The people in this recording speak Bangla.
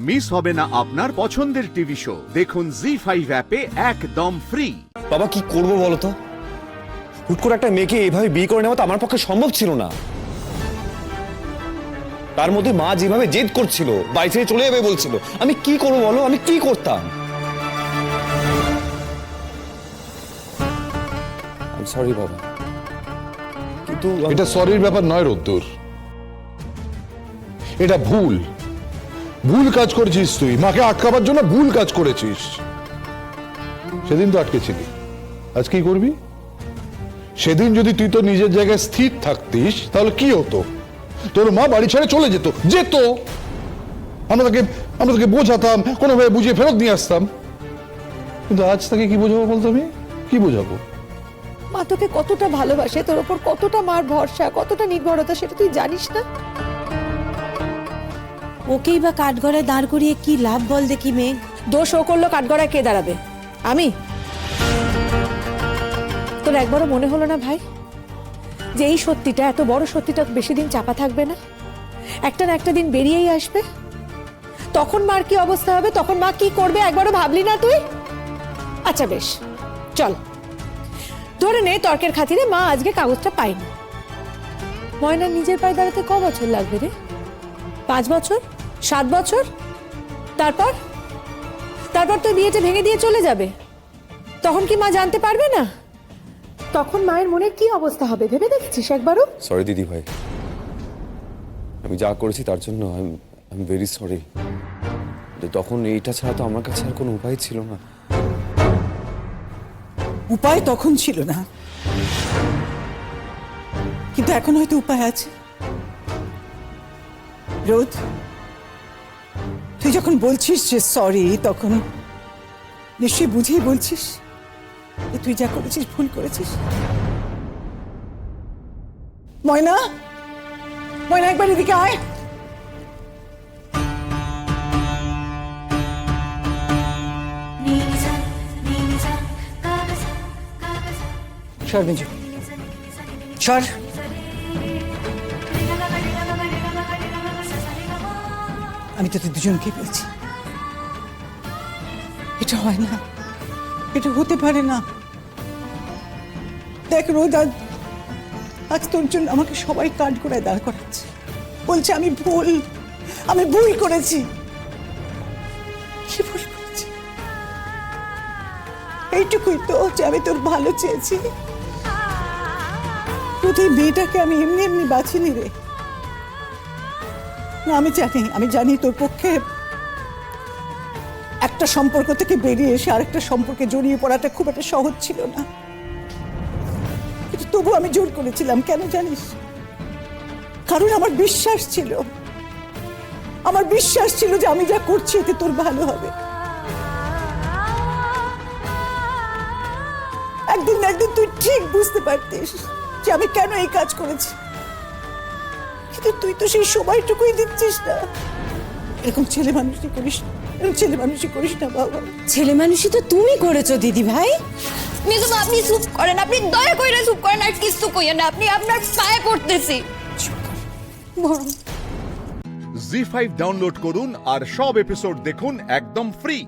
মিস হবে না আপনার পছন্দের টিভি শো। দেখুন জি5 অ্যাপে একদম ফ্রি। বাবা কি করবো বলো তো? হুট করে একটা মেয়েকে এইভাবে বিয়ে করে নেওয়া তো আমার পক্ষে সম্ভব ছিল না। তার মধ্যে মা যেভাবে জেদ করছিল, বাড়ি ছেড়ে চলে যাবে বলছিল, আমি কি করবো বলো? আমি কি করতাম? সরি বাবা, কিন্তু এটা সরির ব্যাপার নয় রোদ্দুর, এটা ভুল ভুল কাজ করেছিস তুই। মাকে আটকাবার জন্য ভুল কাজ করেছিস। সেদিন তো আটকেছিলি, আজ কি করবি? সেদিন যদি তুই তো নিজের জায়গায় স্থির থাকতিস তাহলে কি হতো? তোর মা বাড়ি ছেড়ে চলে যেত যেত আমরা তাকে বোঝাতাম, কোনোভাবে বুঝিয়ে ফেরত নিয়ে আসতাম। কিন্তু আজ তাকে কি বোঝাবো বলতো? আমি কি বোঝাবো? মা তোকে কতটা ভালোবাসে, তোর ওপর কতটা মার ভরসা, কতটা নির্ভরতা, সেটা তুই জানিস না? ওকেই বা কাঠগড়ায় দাঁড় করিয়ে কি লাভ বল দেখি মেঘ? দোষ ও করলো, কাঠগড়ায় কে দাঁড়াবে? আমি? তোর একবারও মনে হলো না ভাই যে এই সত্যিটা, এত বড় সত্যিটা বেশি দিন চাপা থাকবে না, একটা না একটা দিন বেরিয়েই আসবে? তখন মার কি অবস্থা হবে, তখন মা কি করবে, একবারও ভাবলি না তুই? আচ্ছা বেশ, চল ধরে নে তর্কের খাতিরে মা আজকে কাগজটা পাইনি। ময়না নিজের পায়ে দাঁড়াতে ক বছর লাগবে রে? 5 বছর, 7 বছর? তারপর তো বিয়েটা ভেঙে দিয়ে চলে যাবে। তখন কি মা জানতে পারবে না? তখন মায়ের মনে কি অবস্থা হবে ভেবে দেখেছিস একবারও? সরি দিদি ভাই, আমি যা করেছি তার জন্য আই এম ভেরি সরি। তখন এইটা ছাড়া তো আমার কাছে আর কোনো উপায় ছিল না। উপায় তখন ছিল না, কিন্তু এখন হয়তো উপায় আছে। রোদ, তুই যখন বলছিস যে সরি, তখন নিশ্চয়ই বুঝেই বলছিস যে তুই যা করেছিস ভুল করেছিস। ময়না, ময়না একবার এদিকে আয়। সর মিজু, সর। আমি তোদের দুজনকে বলছি, এটা হয় না, এটা হতে পারে না। দেখ রোদ, আজ তোর জন্য আমাকে সবাই কাঠগড়ায় দাঁড় করাচ্ছে, বলছে আমি ভুল করেছি। কি ভুল করেছি? এইটুকুই তো যে আমি তোর ভালো চেয়েছি। তুই মেয়েটাকে আমি এমনি এমনি বাঁচিনি রে। না, আমি জানি তোর পক্ষে একটা সম্পর্ক থেকে বেরিয়ে এসে আরেকটা সম্পর্কে জড়িয়ে পড়াটা খুব একটা সহজ ছিল না, কিন্তু তবু আমি জোর করেছিলাম। কেন জানিস? কারণ আমার বিশ্বাস ছিল যে আমি যা করছি এতে তোর ভালো হবে। একদিন না একদিন তুই ঠিক বুঝতে পারতিস যে আমি কেন এই কাজ করেছি, কিন্তু তুই তো সেই সময়টুকুই দিচ্ছিস না। এরকম ছেলে মানুষই করিস না বাবা। ছেলে মানুষই তো তুমি করেছো দিদি ভাই। মিজু আপনি চুপ করেন, আপনি দয়া করে চুপ করেন, আর কিছু কইেন না, আপনি আপনার পায়ে পড়তেছি। জি5 ডাউনলোড করুন আর সব এপিসোড দেখুন একদম ফ্রি।